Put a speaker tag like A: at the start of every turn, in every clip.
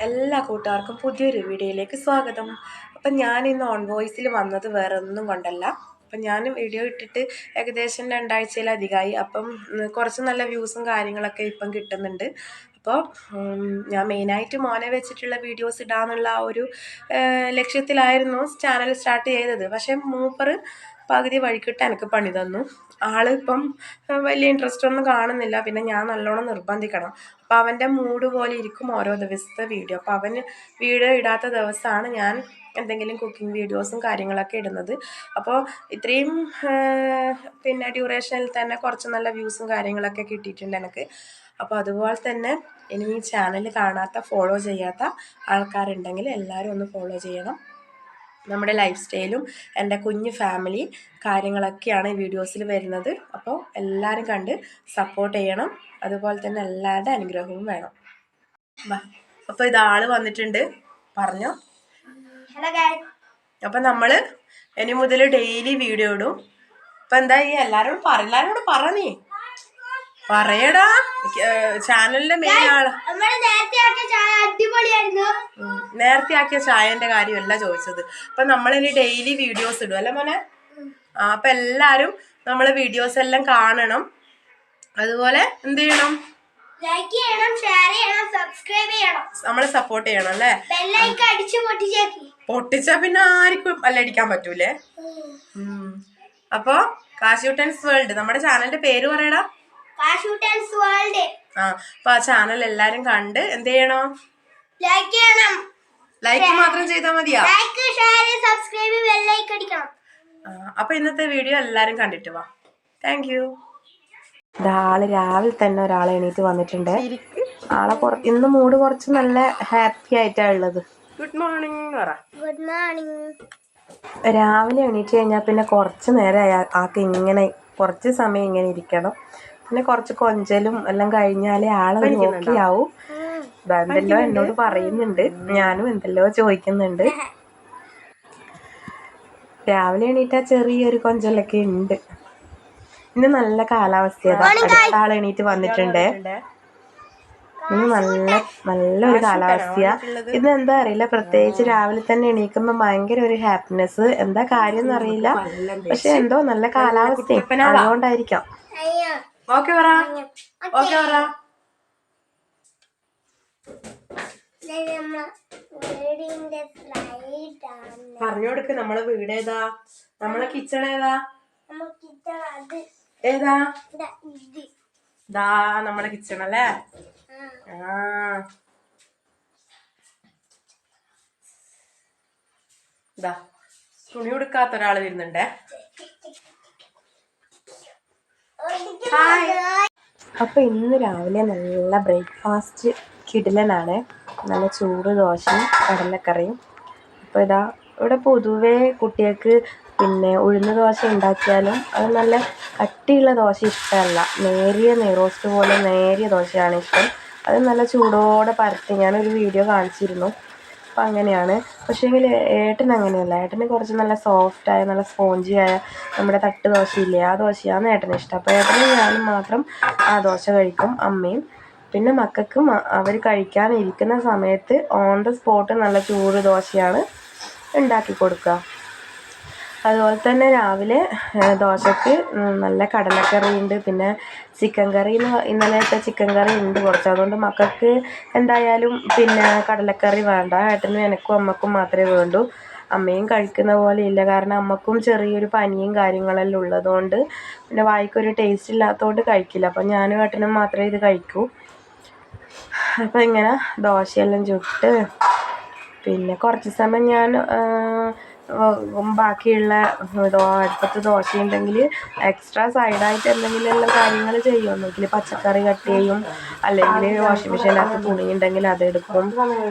A: എല്ലാ കൂട്ടുകാർക്കും പുതിയൊരു വീഡിയോയിലേക്ക് സ്വാഗതം. അപ്പം ഞാൻ ഇന്ന് ഓൺ വോയിസിൽ വന്നത് വേറെ ഒന്നും കൊണ്ടല്ല. അപ്പം ഞാൻ വീഡിയോ ഇട്ടിട്ട് ഏകദേശം 2 ആഴ്ചയിലധികമായി. അപ്പം കുറച്ച് നല്ല വ്യൂസും കാര്യങ്ങളൊക്കെ ഇപ്പം കിട്ടുന്നുണ്ട്. അപ്പോൾ ഞാൻ മെയിനായിട്ട് മോനെ വെച്ചിട്ടുള്ള വീഡിയോസ് ഇടാന്നുള്ള ആ ഒരു ലക്ഷ്യത്തിലായിരുന്നു ചാനൽ സ്റ്റാർട്ട് ചെയ്തത്. പക്ഷേ മൂപ്പർ പകുതി വഴിക്കിട്ട് എനിക്ക് പണി തന്നു. ആളിപ്പം വലിയ ഇൻട്രസ്റ്റ് ഒന്നും കാണുന്നില്ല. പിന്നെ ഞാൻ നല്ലോണം നിർബന്ധിക്കണം. അപ്പോൾ അവൻ്റെ മൂഡ് പോലെ ഇരിക്കും ഓരോ ദിവസത്തെ വീഡിയോ. അപ്പോൾ അവന് വീഡിയോ ഇടാത്ത ദിവസമാണ് ഞാൻ എന്തെങ്കിലും കുക്കിംഗ് വീഡിയോസും കാര്യങ്ങളൊക്കെ ഇടുന്നത്. അപ്പോൾ ഇത്രയും പിന്നെ ഡ്യൂറേഷനിൽ തന്നെ കുറച്ച് നല്ല വ്യൂസും കാര്യങ്ങളൊക്കെ കിട്ടിയിട്ടുണ്ട് എനിക്ക്. അപ്പോൾ അതുപോലെ തന്നെ ഇനി ഈ ചാനൽ കാണാത്ത ഫോളോ ചെയ്യാത്ത ആൾക്കാരുണ്ടെങ്കിൽ എല്ലാവരും ഒന്ന് ഫോളോ ചെയ്യണം. നമ്മുടെ ലൈഫ് സ്റ്റൈലും എൻ്റെ കുഞ്ഞു ഫാമിലി കാര്യങ്ങളൊക്കെയാണ് ഈ വീഡിയോസിൽ വരുന്നത്. അപ്പോൾ എല്ലാവരും കണ്ട് സപ്പോർട്ട് ചെയ്യണം. അതുപോലെ തന്നെ എല്ലാവരുടെ അനുഗ്രഹവും വേണം. അപ്പോൾ ഇതാള് വന്നിട്ടുണ്ട്, പറഞ്ഞോ. അപ്പം നമ്മൾ ഇനി മുതൽ ഡെയിലി വീഡിയോ ഇടും. അപ്പം എന്താ ഈ എല്ലാവരോട് പറ നീ പറയടാ. ചാനലിന്റെ മെയിൻ ആള് നേരത്തെ ആക്കിയ ചായന്റെ കാര്യമല്ല ചോദിച്ചത്. അപ്പൊ നമ്മളിനി ഡെയിലി വീഡിയോസ് ഇടും അല്ലേ മോനെ? അപ്പൊ എല്ലാരും നമ്മളെ വീഡിയോസ് എല്ലാം കാണണം. അതുപോലെ എന്ത് ചെയ്യണം? ലൈക്ക് ചെയ്യണം, ഷെയർ ചെയ്യണം, സബ്സ്ക്രൈബ് ചെയ്യണം, നമ്മളെ സപ്പോർട്ട് ചെയ്യണം അല്ലേ? പൊട്ടിച്ചാ പിന്നെ ആർക്കും അല്ലടിക്കാൻ പറ്റൂലേ. അപ്പൊ കാശൂട്ടൻസ് വേൾഡ് നമ്മുടെ ചാനലിന്റെ പേര് പറയടാ. അപ്പൊ ആ ചാനൽ എല്ലാരും കണ്ട് എന്ത് ചെയ്യണോ? ലൈക്ക് ചെയ്യണം. ലൈക്ക് മാത്രം ചെയ്താൽ മതിയാ? അപ്പൊ ഇന്നത്തെ വീഡിയോ എല്ലാരും കണ്ടിട്ട് വാ. Thank you. ആള് രാവിലെ തന്നെ ഒരാളെ എണീറ്റ് വന്നിട്ടുണ്ട്. ആളെ ഇന്ന് മൂഡ് കുറച്ച് നല്ല ഹാപ്പി ആയിട്ടാ ഉള്ളത്. ഗുഡ് മോർണിംഗ് പറ. Good morning. രാവിലെ എണീറ്റ് കഴിഞ്ഞാൽ പിന്നെ കുറച്ച് നേരം ആൾക്ക് ഇങ്ങനെ കുറച്ച് സമയം ഇങ്ങനെ ഇരിക്കണം. പിന്നെ കുറച്ച് കൊഞ്ചലും എല്ലാം കഴിഞ്ഞാലേ ആളെ ഓക്കെ ആവും. എന്തെല്ലോ എന്നോട് പറയുന്നുണ്ട്, ഞാനും എന്തെല്ലോ ചോദിക്കുന്നുണ്ട്. രാവിലെ എണീറ്റാ ചെറിയൊരു കൊഞ്ചലൊക്കെ ഉണ്ട്. ഇന്ന് നല്ല കാലാവസ്ഥയാണ്. അടുത്ത ആൾ എണീറ്റ് വന്നിട്ടുണ്ട്. ഇന്ന് നല്ലൊരു കാലാവസ്ഥയാ. ഇന്ന് എന്താ അറിയില്ല, പ്രത്യേകിച്ച് രാവിലെ തന്നെ എണീക്കുമ്പോ ഭയങ്കര ഒരു ഹാപ്പിനെസ്. എന്താ കാര്യം എന്നറിയില്ല, പക്ഷെ എന്തോ നല്ല കാലാവസ്ഥ അതുകൊണ്ടായിരിക്കാം. ഓക്കെ പറ. ഓക്കെ പറ. പറഞ്ഞു കൊടുക്ക്. നമ്മളെ വീട് ഏതാ? നമ്മളെ കിച്ചൺ ഏതാ? ഏതാ? ദാ നമ്മളെ കിച്ചൺ അല്ലേ? ദാ തുണി കൊടുക്കാത്ത ഒരാള് വരുന്നുണ്ടേ. അപ്പൊ ഇന്ന് രാവിലെ നല്ല ബ്രേക്ക്ഫാസ്റ്റ് കിടിലനാണ്. നല്ല ചൂട് ദോശയും കടലക്കറിയും. അപ്പോൾ ഇതാ ഇവിടെ പൊതുവേ കുട്ടികൾക്ക് പിന്നെ ഉഴുന്ന് ദോശ ഉണ്ടാക്കിയാലും അത് നല്ല കട്ടിയുള്ള ദോശ ഇഷ്ടമല്ല. നേരിയ നെയ്റോസ്റ്റ് പോലെ നേരിയ ദോശയാണ് ഇഷ്ടം. അത് നല്ല ചൂടോടെ പരത്തി ഞാനൊരു വീഡിയോ കാണിച്ചിരുന്നു. അപ്പം അങ്ങനെയാണ്. പക്ഷേങ്കിൽ ഏട്ടൻ അങ്ങനെയല്ല. ഏട്ടന് കുറച്ച് നല്ല സോഫ്റ്റായ നല്ല സ്പോഞ്ചിയായ നമ്മുടെ തട്ട് ദോശയില്ലേ, ആ ദോശയാണ് ഏട്ടന് ഇഷ്ടം. അപ്പോൾ ഏട്ടനും ഞാനും മാത്രം ആ ദോശ കഴിക്കും, അമ്മയും. പിന്നെ മക്കൾക്കും അവർ കഴിക്കാനിരിക്കുന്ന സമയത്ത് ഓൺ ദ സ്പോട്ട് നല്ല ചൂട് ദോശയാണ് ഉണ്ടാക്കി കൊടുക്കുക. അതുപോലെ തന്നെ രാവിലെ ദോശയ്ക്ക് നല്ല കടലക്കറി ഉണ്ട്. പിന്നെ ചിക്കൻ കറി, ഇന്നലത്തെ ചിക്കൻ കറി ഉണ്ട് കുറച്ച്. അതുകൊണ്ട് മക്കൾക്ക് എന്തായാലും പിന്നെ കടലക്കറി വേണ്ട. ഏട്ടനും എനിക്കും അമ്മക്കും മാത്രമേ വേണ്ടൂ. അമ്മയും കഴിക്കുന്ന പോലെ ഇല്ല, കാരണം അമ്മക്കും ചെറിയൊരു പനിയും കാര്യങ്ങളെല്ലാം ഉള്ളതുകൊണ്ട് പിന്നെ വായിക്കൊരു ടേസ്റ്റ് ഇല്ലാത്തതുകൊണ്ട് കഴിക്കില്ല. അപ്പം ഞാനും ഏട്ടനും മാത്രമേ ഇത് കഴിക്കൂ. അപ്പം ഇങ്ങനെ ദോശയെല്ലാം ചുട്ട് പിന്നെ കുറച്ച് സമയം ഞാൻ ബാക്കിയുള്ള അടുപ്പത്ത് ദോശയുണ്ടെങ്കിൽ എക്സ്ട്രാ സൈഡായിട്ട് എന്തെങ്കിലും കാര്യങ്ങൾ ചെയ്യുമെന്നെങ്കിൽ പച്ചക്കറി കട്ട് ചെയ്യും, അല്ലെങ്കിൽ വാഷിംഗ് മെഷീനകത്ത് തുണി ഉണ്ടെങ്കിൽ അതെടുക്കും,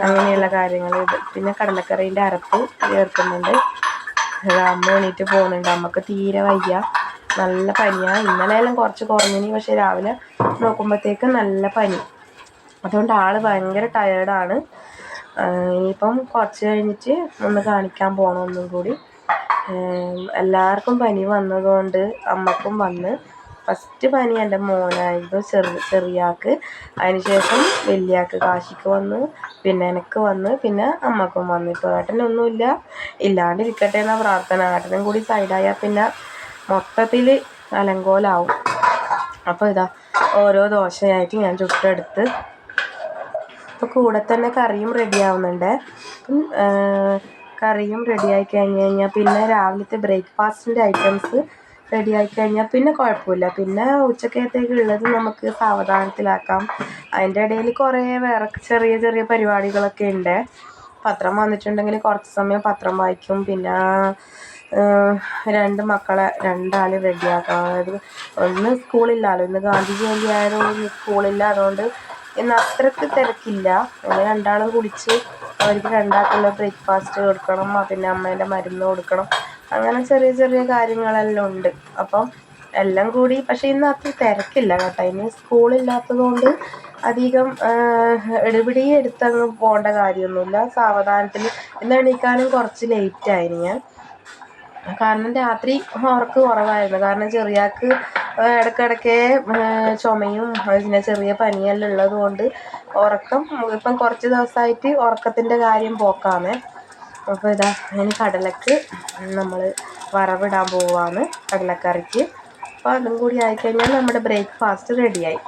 A: അങ്ങനെയുള്ള കാര്യങ്ങൾ. പിന്നെ കടലക്കറീൻ്റെ അരപ്പ് ചേർക്കുന്നുണ്ട്. അമ്മ എണീറ്റ് പോകുന്നുണ്ട്. അമ്മക്ക് തീരെ വയ്യ, നല്ല പനിയാണ്. ഇന്നലെയെല്ലാം കുറച്ച് കുറഞ്ഞിനി, പക്ഷേ രാവിലെ നോക്കുമ്പോഴത്തേക്ക് നല്ല പനി. അതുകൊണ്ട് ആൾ ഭയങ്കര ടയേർഡാണ്. ഇനിയിപ്പം കുറച്ച് കഴിഞ്ഞിട്ട് ഒന്ന് കാണിക്കാൻ പോകണം ഒന്നും കൂടി. എല്ലാവർക്കും പനി വന്നതുകൊണ്ട് അമ്മക്കും വന്ന്. ഫസ്റ്റ് പനി എൻ്റെ മോനായിരുന്നു, ചെറിയാൾക്ക്. അതിനുശേഷം വലിയാൾക്ക് കാശിക്ക് വന്ന്, പിന്നെ എനിക്ക് വന്ന്, പിന്നെ അമ്മക്കും വന്നു. ഇപ്പോൾ ഏട്ടനൊന്നുമില്ല, ഇല്ലാണ്ടിരിക്കട്ടെ എന്ന പ്രാർത്ഥന. ഏട്ടനും കൂടി സൈഡായാൽ പിന്നെ മൊത്തത്തിൽ അലങ്കോലാവും. അപ്പോൾ ഇതാ ഓരോ ദോശയായിട്ട് ഞാൻ ചുട്ടെടുത്ത്. അപ്പോൾ കൂടെ തന്നെ കറിയും റെഡി ആവുന്നുണ്ട്. കറിയും റെഡി ആയി കഴിഞ്ഞാൽ പിന്നെ രാവിലത്തെ ബ്രേക്ക്ഫാസ്റ്റിൻ്റെ ഐറ്റംസ് റെഡി ആയി കഴിഞ്ഞാൽ പിന്നെ കുഴപ്പമില്ല. പിന്നെ ഉച്ചക്കത്തേക്കുള്ളത് നമുക്ക് സാവധാനത്തിലാക്കാം. അതിൻ്റെ ഇടയിൽ കുറേ വേറെ ചെറിയ ചെറിയ പരിപാടികളൊക്കെ ഉണ്ട്. പത്രം വന്നിട്ടുണ്ടെങ്കിൽ കുറച്ച് സമയം പത്രം വായിക്കും. പിന്നെ രണ്ടാൾ റെഡിയാക്കാം. അതായത് ഒന്ന് സ്കൂളില്ലല്ലോ, ഇന്ന് ഗാന്ധി ജയന്തി ആയതുകൊണ്ട് സ്കൂളില്ല. അതുകൊണ്ട് ഇന്ന് അത്രയ്ക്ക് തിരക്കില്ല. അങ്ങനെ രണ്ടാളും കുടിച്ച് അവർക്ക് രണ്ടാൾക്കുള്ള ബ്രേക്ക്ഫാസ്റ്റ് കൊടുക്കണം, പിന്നെ അമ്മേൻ്റെ മരുന്ന് കൊടുക്കണം. അങ്ങനെ ചെറിയ ചെറിയ കാര്യങ്ങളെല്ലാം ഉണ്ട്. അപ്പം എല്ലാം കൂടി പക്ഷേ ഇന്ന് അത്ര തിരക്കില്ല കേട്ടോ. ഇന്ന് സ്കൂളില്ലാത്തത് കൊണ്ട് അധികം എടുപിടി എടുത്തങ്ങ് പോകേണ്ട കാര്യമൊന്നുമില്ല. സാവധാനത്തിൽ ഇന്ന് എണീക്കാനും കുറച്ച് ലേറ്റായിന് ഞാൻ. കാരണം രാത്രി ഉറക്ക് കുറവായിരുന്നു. കാരണം ചെറിയാൾക്ക് ഇടയ്ക്കിടയ്ക്ക് ചുമയും പിന്നെ ചെറിയ പനിയെല്ലാം ഉള്ളത് കൊണ്ട് ഇപ്പം കുറച്ച് ദിവസമായിട്ട് ഉറക്കത്തിൻ്റെ കാര്യം പോക്കാണ്. അപ്പോൾ ഇതാ ഇനി കടലക്ക് നമ്മൾ വറവിടാൻ പോവാണ്, കടലക്കറിക്ക്. അപ്പോൾ അതും കൂടി ആയിക്കഴിഞ്ഞാൽ നമ്മുടെ ബ്രേക്ക്ഫാസ്റ്റ് റെഡിയായി.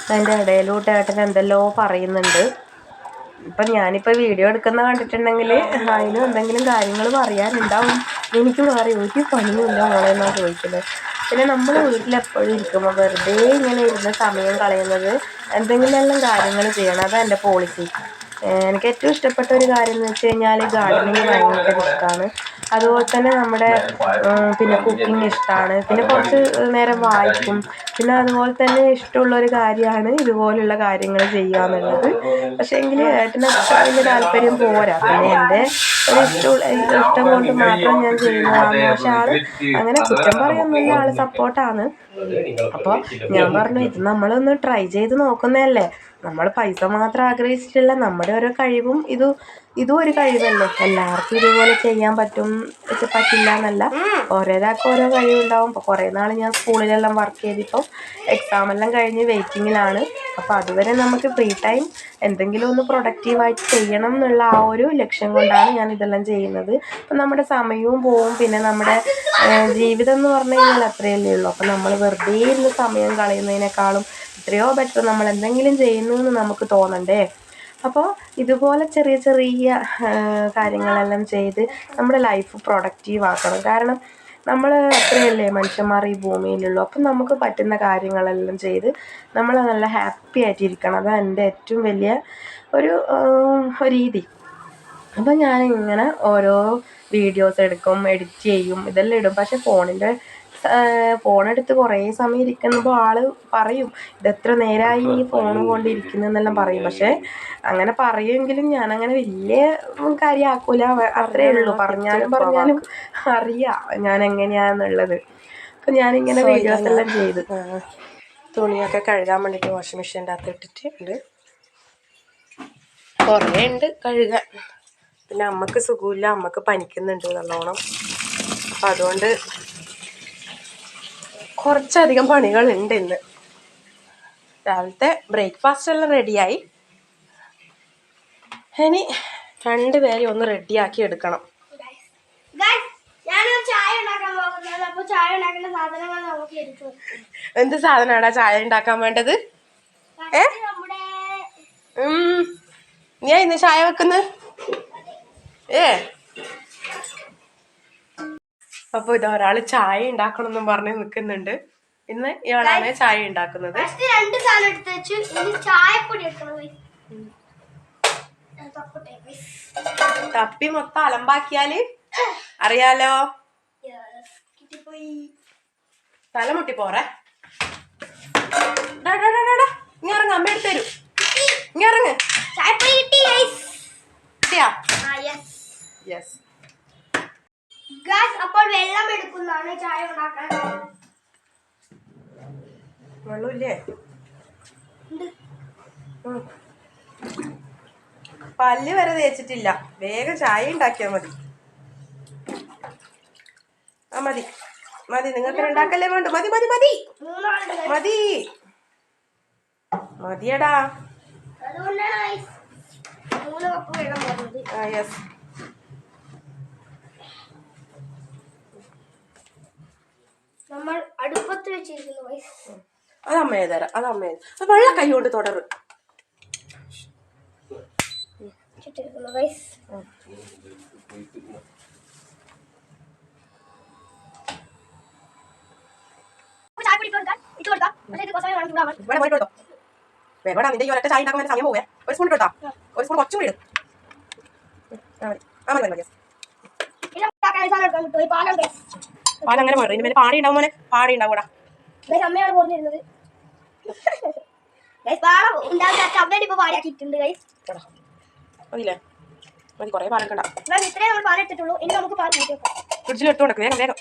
A: അതിൻ്റെ ഇടയിലോട്ട് ഏട്ടൻ എന്തെല്ലോ പറയുന്നുണ്ട്. ഇപ്പം ഞാനിപ്പോൾ വീഡിയോ എടുക്കുന്ന കണ്ടിട്ടുണ്ടെങ്കിൽ അതിന് എന്തെങ്കിലും കാര്യങ്ങൾ പറയാനുണ്ടാവും. എനിക്ക് വേറെ ഒരു പണിയുമില്ല മോളെ എന്നാണ് ചോദിക്കുന്നത്. പിന്നെ നമ്മൾ വീട്ടിലെപ്പോഴും ഇരിക്കുമ്പോൾ വെറുതെ ഇങ്ങനെ ഇരുന്ന് സമയം കളയുന്നത് എന്തെങ്കിലും കാര്യങ്ങൾ ചെയ്യണം. അതാണ് എൻ്റെ പോളിസി. എനിക്ക് ഏറ്റവും ഇഷ്ടപ്പെട്ട ഒരു കാര്യം എന്ന് വെച്ച് കഴിഞ്ഞാൽ ഗാർഡനിങ് ഭയങ്കര ഇഷ്ടമാണ്. അതുപോലെ തന്നെ നമ്മുടെ പിന്നെ കുക്കിംഗ് ഇഷ്ടമാണ്. പിന്നെ കുറച്ച് നേരം വായിക്കും. പിന്നെ അതുപോലെ തന്നെ ഇഷ്ടമുള്ളൊരു കാര്യമാണ് ഇതുപോലുള്ള കാര്യങ്ങൾ ചെയ്യുക എന്നുള്ളത്. പക്ഷേ എങ്കിൽ ഏട്ടന് അത്ര വലിയ താല്പര്യം പോരാ. പിന്നെ എൻ്റെ ഒരു ഇഷ്ടം കൊണ്ട് മാത്രം ഞാൻ ചെയ്യുന്നതാണ്. പക്ഷെ അങ്ങനെ കുറ്റം പറയുന്നില്ല, സപ്പോർട്ടാണ്. അപ്പോൾ ഞാൻ പറഞ്ഞു, ഇത് നമ്മളൊന്ന് ട്രൈ ചെയ്ത് നോക്കുന്നതല്ലേ. നമ്മൾ പൈസ മാത്രം ആഗ്രഹിച്ചിട്ടില്ല, നമ്മുടെ ഓരോ കഴിവും ഇതും ഒരു കഴിവല്ലേ. എല്ലാവർക്കും ഇതുപോലെ ചെയ്യാൻ പറ്റില്ല എന്നല്ല, ഓരോരാൾക്കും ഓരോ കഴിവുണ്ടാവും. ഇപ്പോൾ കുറേ നാൾ ഞാൻ സ്കൂളിലെല്ലാം വർക്ക് ചെയ്തിപ്പോൾ എക്സാമെല്ലാം കഴിഞ്ഞ് വെയിറ്റിങ്ങിലാണ്. അപ്പോൾ അതുവരെ നമുക്ക് ഫ്രീ ടൈം എന്തെങ്കിലും ഒന്ന് പ്രൊഡക്റ്റീവായിട്ട് ചെയ്യണം എന്നുള്ള ആ ഒരു ലക്ഷ്യം കൊണ്ടാണ് ഞാൻ ഇതെല്ലാം ചെയ്യുന്നത്. അപ്പം നമ്മുടെ സമയവും പോവും. പിന്നെ നമ്മുടെ ജീവിതം എന്ന് പറഞ്ഞു കഴിഞ്ഞാൽ അത്രയല്ലേ ഉള്ളൂ. അപ്പം നമ്മൾ വെറുതെ ഇരുന്ന് സമയം കളയുന്നതിനേക്കാളും എത്രയോ ബെറ്റർ നമ്മൾ എന്തെങ്കിലും ചെയ്യുന്നു എന്ന് നമുക്ക് തോന്നണ്ടേ. അപ്പോൾ ഇതുപോലെ ചെറിയ ചെറിയ കാര്യങ്ങളെല്ലാം ചെയ്ത് നമ്മുടെ ലൈഫ് പ്രൊഡക്റ്റീവ് ആക്കണം. കാരണം നമ്മൾ അത്രയല്ലേ മനുഷ്യന്മാർ ഈ ഭൂമിയിലുള്ളൂ. അപ്പം നമുക്ക് പറ്റുന്ന കാര്യങ്ങളെല്ലാം ചെയ്ത് നമ്മൾ നല്ല ഹാപ്പി ആയിട്ടിരിക്കണം. അതാണ് എൻ്റെ ഏറ്റവും വലിയ ഒരു രീതി. അപ്പം ഞാനിങ്ങനെ ഓരോ വീഡിയോസ് എടുക്കും, എഡിറ്റ് ചെയ്യും, ഇതെല്ലാം ഇടും. പക്ഷെ ഫോണെടുത്ത് കുറേ സമയം ഇരിക്കുമ്പോൾ ആൾ പറയും, ഇതെത്ര നേരമായി നീ ഫോൺ കൊണ്ടിരിക്കുന്നു എന്നെല്ലാം പറയും. പക്ഷേ അങ്ങനെ പറയുമെങ്കിലും ഞാനങ്ങനെ വലിയ കാര്യമാക്കൂല, അത്രയേ ഉള്ളൂ. പറഞ്ഞാലും അറിയാം ഞാൻ എങ്ങനെയാണെന്നുള്ളത്. അപ്പം ഞാനിങ്ങനെ വീഡിയോസ് എല്ലാം ചെയ്ത് തുണിയൊക്കെ കഴുകാൻ വേണ്ടിയിട്ട് വാഷിംഗ് മെഷീൻ്റെ അകത്ത് ഇട്ടിട്ടുണ്ട്. കുറേ ഉണ്ട് കഴുകാൻ. പിന്നെ അമ്മക്ക് സുഖമില്ല, അമ്മക്ക് പനിക്കുന്നുണ്ട് നല്ലോണം. അപ്പം അതുകൊണ്ട് കുറച്ചധികം പണികളുണ്ട് ഇന്ന്. രാവിലത്തെ ബ്രേക്ക്ഫാസ്റ്റ് എല്ലാം റെഡിയായി. ഇനി രണ്ടുപേരെയും ഒന്ന് റെഡിയാക്കി എടുക്കണം. എന്ത് സാധനമാടാ ചായ ഉണ്ടാക്കാൻ വേണ്ടത്? ഞാൻ ഇന്ന് ചായ വെക്കുന്നത് അപ്പൊ ഇത് ഒരാള് ചായ ഉണ്ടാക്കണമെന്നും പറഞ്ഞ് നിൽക്കുന്നുണ്ട്. ഇന്ന് ഇയാളാണ് ചായ ഉണ്ടാക്കുന്നത്. തപ്പി മൊത്തം അലമ്പാക്കിയാല് അറിയാലോ. തലമുട്ടി പോറേ. ഇങ്ങ ഇറങ്ങ, അമ്മ എടുത്ത് തരൂ. ഇങ്ങ ഇറങ്ങ്. കിട്ടിയാ? യെസ്.
B: അപ്പോൾ വെള്ളം എടുക്കുന്നതാണ് ചായ ഉണ്ടാക്കാൻ.
A: വെള്ളമില്ലേ? പല്ല് വരെ തേച്ചിട്ടില്ല. വേഗം ചായ ഉണ്ടാക്കിയാൽ മതി. ആ മതി മതി, നിങ്ങൾക്ക് ഉണ്ടാക്കല്ലേ വേണ്ട. മതി മതി മതി മതി മതിയടാ. യെസ്.
B: നമ്മൾ അടുപ്പത്ത് വെച്ചിരിക്കുന്നു.
A: അത് അമ്മയെ തരാം. അത് അമ്മയെ വെള്ള കൈ കൊണ്ട് തുടർ. വേഗം നിന്റെ ഈ ഒരൊറ്റ ചായ ഉണ്ടാക്കാൻ സമയം പോവേ. ഒരു സ്പൂൺ ഇട്ടോ, ഒരു സ്പൂൺ കുറച്ചും കൂടി ഇടും. പാലങ്ങനെ വേണം. ഇതിന് പാടി ഉണ്ടാവും മോനെ, പാടി ഉണ്ടാവൂടാ.
B: അമ്മയാണ് പറഞ്ഞിരുന്നത്.
A: മതിയില്ലേ? മതി, കുറേ പാലൊക്കെ
B: ഇത്രയും നമ്മൾ പാലെടുത്തിട്ടുള്ളൂ. ഇനി നമുക്ക് പാൽ
A: ഫ്രിഡ്ജിൽ എടുത്തു കൊടുക്കും. വേഗം വേഗം.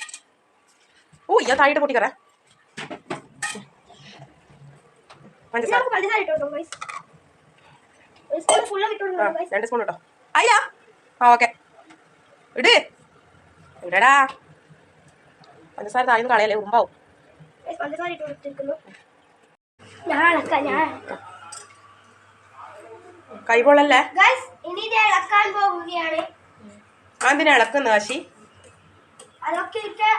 A: ഓ ഞാൻ താഴെ പൊട്ടിക്കറേ.
B: പഞ്ചസാര ഇട്ടോ.
A: 2 സ്പൂൺ ഇട്ടോ. അയ്യാ ആ ഓക്കെ ഇട്. ഇടടാ. പഞ്ചസാര താഴ്ന്ന് കളയല്ലേ, ഉമ്പാവും.
B: പഞ്ചസാര ഇട്ട് കൊടുത്തിരിക്കുന്നു.
A: കൈപൊള്ളല്ലേ?
B: ഇനി ഇത് ഇളക്കാൻ പോകുകയാണ്.
A: എന്തിനാ ഇളക്കുന്ന കാശി?
B: അതൊക്കെ ഇട്ട്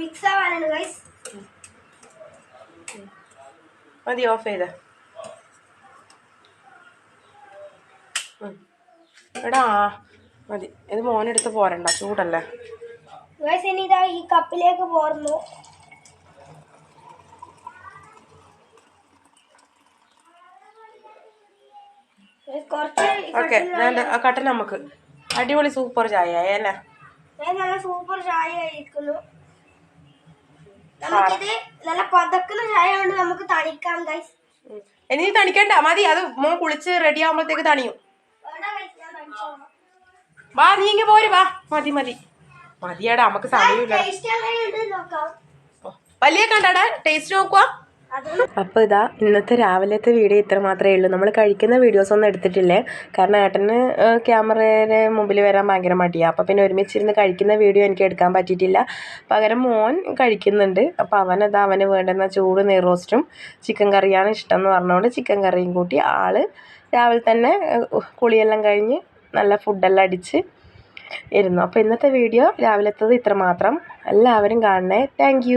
B: മിക്സ് ആവാനാണ് ഗൈസ്.
A: മതി, ഓഫ് ചെയ്ത്. എടാ മതി. ഇത് മോനെടുത്ത് പോരണ്ട, ചൂടല്ലേ.
B: ഗൈസ് ഇനി ഇതാ ഈ കപ്പിലേക്ക് പോർന്നു.
A: ഓക്കെ, കട്ടൻ നമുക്ക്. അടിപൊളി സൂപ്പർ ചായ അല്ലേ?
B: നല്ല സൂപ്പർ ചായ കഴിക്കുന്നു. നമുക്കിത് നല്ല പതക്കുന്ന ചായ കൊണ്ട് നമുക്ക് തണിക്കാം ഗൈസ്.
A: ഇനി തണിക്കണ്ട, മതി. അത് മോൻ കുളിച്ച് റെഡി ആവുമ്പോഴത്തേക്ക് തണിയും. വാ നീ ഇങ്ങ് പോര്, വാ. മതി മതി മതിയാടാ, നമുക്ക് സമയമില്ല. വലിയ കണ്ടാടാ, ടേസ്റ്റ് നോക്കുക. അപ്പോൾ ഇതാ ഇന്നത്തെ രാവിലത്തെ വീഡിയോ ഇത്ര മാത്രമേ ഉള്ളൂ. നമ്മൾ കഴിക്കുന്ന വീഡിയോസ് ഒന്നും എടുത്തിട്ടില്ലേ, കാരണം ഏട്ടന് ക്യാമറയുടെ മുമ്പിൽ വരാൻ ഭയങ്കര മടിയാണ്. അപ്പോൾ പിന്നെ ഒരുമിച്ചിരുന്ന് കഴിക്കുന്ന വീഡിയോ എനിക്ക് എടുക്കാൻ പറ്റിയിട്ടില്ല. പകരം മോൻ കഴിക്കുന്നുണ്ട്. അപ്പോൾ അവന് വേണ്ടുന്ന ചൂട് നെയ്റോസ്റ്റും ചിക്കൻ കറിയാണ് ഇഷ്ടം എന്ന് പറഞ്ഞുകൊണ്ട് ചിക്കൻ കറിയും കൂട്ടി ആൾ രാവിലെ തന്നെ കുളിയെല്ലാം കഴിഞ്ഞ് നല്ല ഫുഡെല്ലാം അടിച്ച് ഇരുന്നു. അപ്പോൾ ഇന്നത്തെ വീഡിയോ രാവിലത്തത് ഇത്ര മാത്രം. എല്ലാവരും കാണണേ. താങ്ക്